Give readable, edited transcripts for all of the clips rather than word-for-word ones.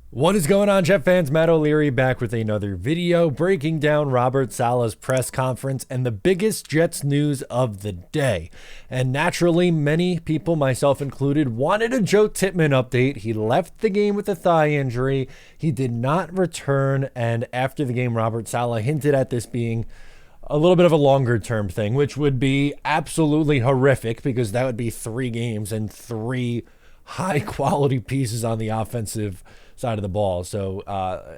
What is going on, Jet fans? Matt O'Leary back with another video breaking down Robert Saleh's press conference and the biggest Jets news of the day. And naturally, many people, myself included, wanted a Joe Tippmann update. He left the game with a thigh injury. He did not return. And after the game, Robert Saleh hinted at this being a little bit of a longer term thing, which would be absolutely horrific because that would be 3 games and 3 high quality pieces on the offensive side of the ball. So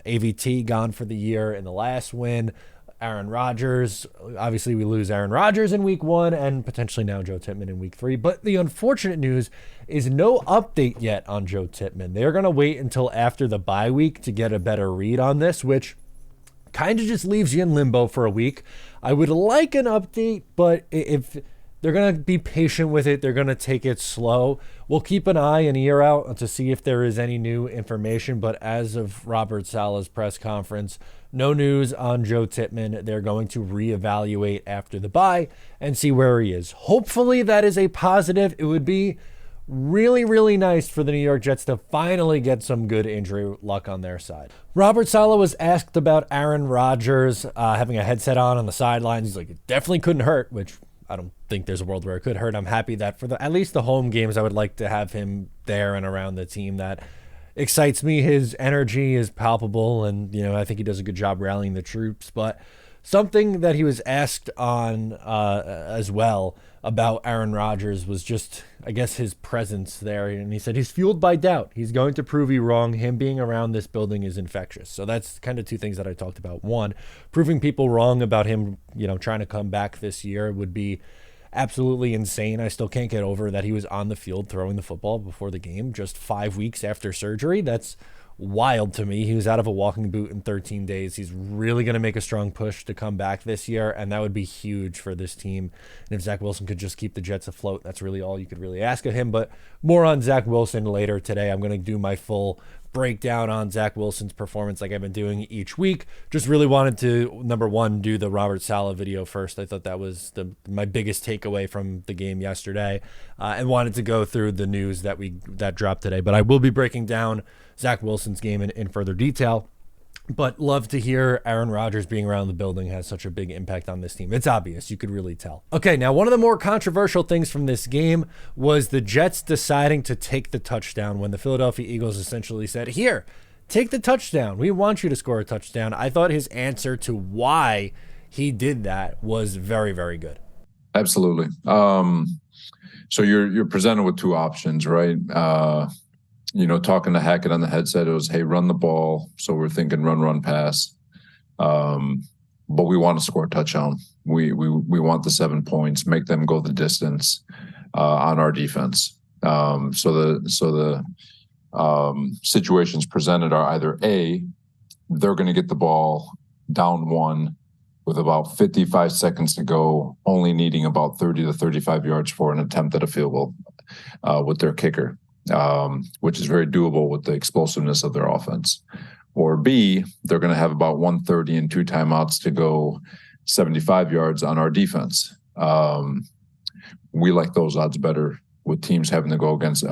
AVT gone for the year in the last win. Aaron Rodgers, obviously we lose Aaron Rodgers in week 1 and potentially now Joe Tippmann in week 3. But the unfortunate news is no update yet on Joe Tippmann. They're going to wait until after the bye week to get a better read on this, which kind of just leaves you in limbo for a week. I would like an update, but if they're going to be patient with it, they're going to take it slow. We'll keep an eye and ear out to see if there is any new information. But as of Robert Saleh's press conference, no news on Joe Tippmann. They're going to reevaluate after the bye and see where he is. Hopefully that is a positive. It would be really, really nice for the New York Jets to finally get some good injury luck on their side. Robert Saleh was asked about Aaron Rodgers having a headset on the sidelines. He's like, it definitely couldn't hurt, which I don't think there's a world where it could hurt. I'm happy that for at least the home games, I would like to have him there and around the team. That excites me. His energy is palpable, and I think he does a good job rallying the troops. But something that he was asked on as well about Aaron Rodgers was just, I guess, his presence there. And he said he's fueled by doubt. He's going to prove you wrong. Him being around this building is infectious. So that's kind of 2 things that I talked about. One, proving people wrong about him, trying to come back this year would be absolutely insane. I still can't get over that he was on the field throwing the football before the game just 5 weeks after surgery. That's wild to me. He was out of a walking boot in 13 days. He's really going to make a strong push to come back this year, and that would be huge for this team. And if Zach Wilson could just keep the Jets afloat, that's really all you could really ask of him. But more on Zach Wilson later today. I'm going to do my full breakdown on Zach Wilson's performance like I've been doing each week. Just really wanted to, number one, do the Robert Saleh video first. I thought that was my biggest takeaway from the game yesterday, and wanted to go through the news that dropped today. But I will be breaking down Zach Wilson's game in further detail. But love to hear Aaron Rodgers being around the building has such a big impact on this team. It's obvious. You could really tell. Okay, now one of the more controversial things from this game was the Jets deciding to take the touchdown when the Philadelphia Eagles essentially said, here, take the touchdown. We want you to score a touchdown. I thought his answer to why he did that was very, very good. Absolutely. So you're presented with 2 options, right? Talking to Hackett on the headset, it was, hey, run the ball. So we're thinking run, pass. But we want to score a touchdown. We want the 7 points, make them go the distance on our defense. So the situations presented are either A, they're going to get the ball down 1 with about 55 seconds to go, only needing about 30 to 35 yards for an attempt at a field goal with their kicker. Which is very doable with the explosiveness of their offense. Or B, they're going to have about 130 and 2 timeouts to go 75 yards on our defense. We like those odds better with teams having to go against,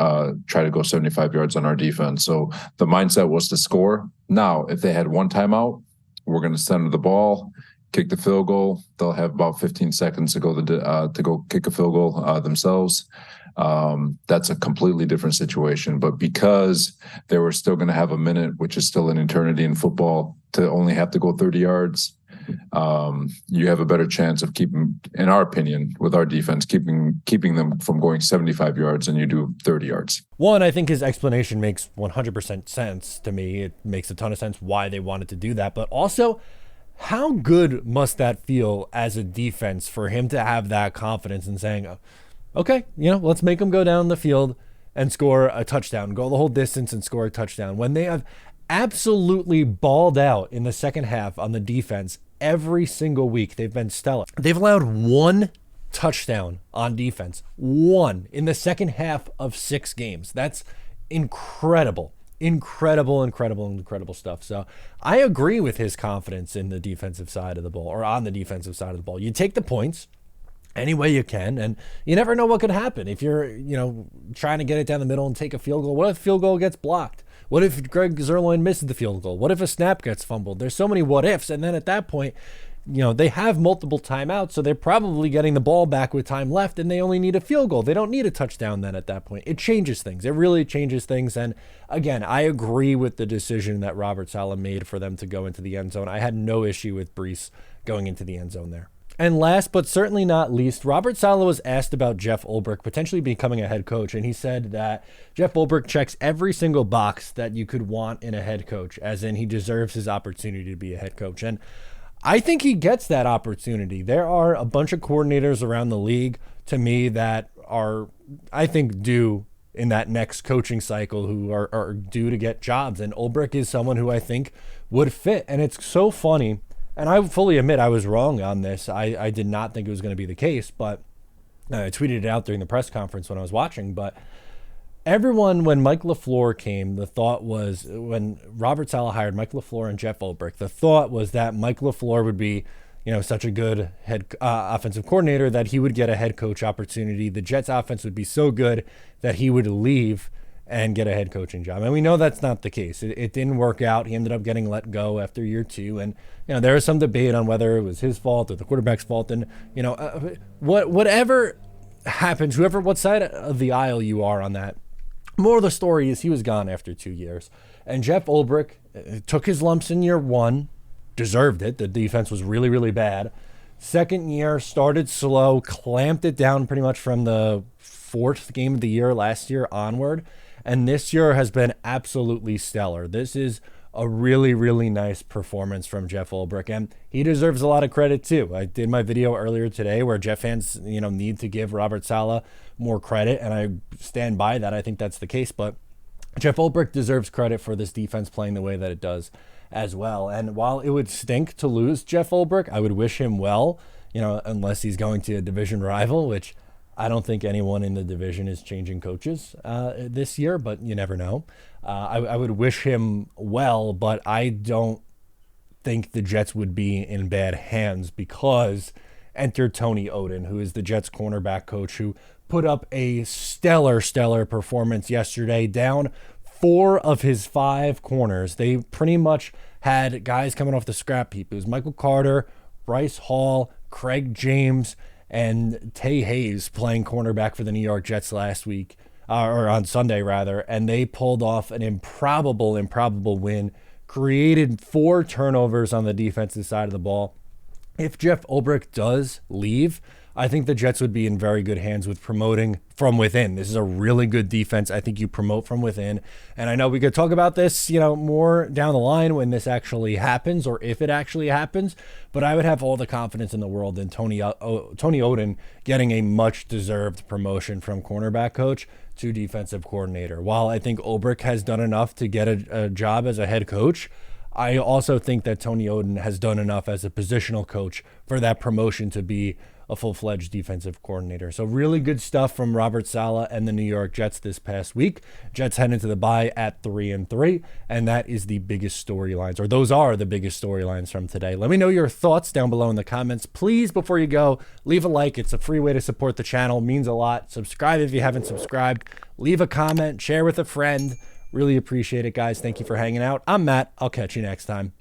try to go 75 yards on our defense. So the mindset was to score. Now, if they had 1 timeout, we're going to center the ball, kick the field goal. They'll have about 15 seconds to go kick a field goal themselves. That's a completely different situation. But because they were still going to have a minute, which is still an eternity in football, to only have to go 30 yards, you have a better chance of keeping, in our opinion, with our defense, keeping them from going 75 yards than you do 30 yards. One, I think his explanation makes 100% sense to me. It makes a ton of sense why they wanted to do that. But also, how good must that feel as a defense for him to have that confidence in saying, okay, let's make them go down the field and score a touchdown, go the whole distance and score a touchdown, when they have absolutely balled out in the second half on the defense every single week. They've been stellar. They've allowed 1 touchdown on defense, 1 in the second half of 6 games. That's incredible. Incredible stuff. So I agree with his confidence in the defensive side of the ball, or on the defensive side of the ball. You take the points any way you can, and you never know what could happen if you're trying to get it down the middle and take a field goal. What if the field goal gets blocked? What if Greg Zuerlein misses the field goal? What if a snap gets fumbled? There's so many what ifs. And then at that point, they have multiple timeouts, so they're probably getting the ball back with time left, and they only need a field goal. They don't need a touchdown then at that point. It changes things. It really changes things. And again, I agree with the decision that Robert Saleh made for them to go into the end zone. I had no issue with Breece going into the end zone there. And last but certainly not least, Robert Saleh was asked about Jeff Ulbrich potentially becoming a head coach, and he said that Jeff Ulbrich checks every single box that you could want in a head coach, as in he deserves his opportunity to be a head coach. And I think he gets that opportunity. There are a bunch of coordinators around the league, to me, that are, I think, due in that next coaching cycle who are due to get jobs. And Ulbrich is someone who I think would fit. And it's so funny. And I fully admit I was wrong on this. I did not think it was going to be the case, but I tweeted it out during the press conference when I was watching. But everyone, when Mike LaFleur came, the thought was, when Robert Saleh hired Mike LaFleur and Jeff Ulbrich, the thought was that Mike LaFleur would be, such a good head offensive coordinator that he would get a head coach opportunity. The Jets offense would be so good that he would leave and get a head coaching job. And we know that's not the case. It didn't work out. He ended up getting let go after year 2. And, there was some debate on whether it was his fault or the quarterback's fault. And, whatever happens, what side of the aisle you are on that, more of the story is he was gone after 2 years. And Jeff Ulbrich took his lumps in year 1, deserved it. The defense was really, really bad. Second year, started slow, clamped it down pretty much from the 4th game of the year last year onward. And this year has been absolutely stellar. This is a really, really nice performance from Jeff Ulbrich, and he deserves a lot of credit too. I did my video earlier today where Jet fans, need to give Robert Saleh more credit, and I stand by that. I think that's the case, but Jeff Ulbrich deserves credit for this defense playing the way that it does as well. And while it would stink to lose Jeff Ulbrich, I would wish him well, unless he's going to a division rival, which I don't think anyone in the division is changing coaches this year, but you never know. I would wish him well, but I don't think the Jets would be in bad hands because enter Tony Oden, who is the Jets cornerback coach, who put up a stellar performance yesterday, down 4 of his 5 corners. They pretty much had guys coming off the scrap heap. It was Michael Carter, Bryce Hall, Craig James, and Tay Hayes playing cornerback for the New York Jets last week, or on Sunday rather, and they pulled off an improbable win, created 4 turnovers on the defensive side of the ball. If Jeff Ulbrich does leave, I think the Jets would be in very good hands with promoting from within. This is a really good defense. I think you promote from within. And I know we could talk about this, more down the line when this actually happens or if it actually happens. But I would have all the confidence in the world in Tony Oden getting a much-deserved promotion from cornerback coach to defensive coordinator. While I think Ulbrich has done enough to get a job as a head coach, I also think that Tony Oden has done enough as a positional coach for that promotion to be a full-fledged defensive coordinator. So really good stuff from Robert Saleh and the New York Jets this past week. Jets head into the bye at 3-3, and that is the biggest storylines, or those are the biggest storylines from today. Let me know your thoughts down below in the comments. Please, before you go, leave a like. It's a free way to support the channel. It means a lot. Subscribe if you haven't subscribed. Leave a comment. Share with a friend. Really appreciate it, guys. Thank you for hanging out. I'm Matt. I'll catch you next time.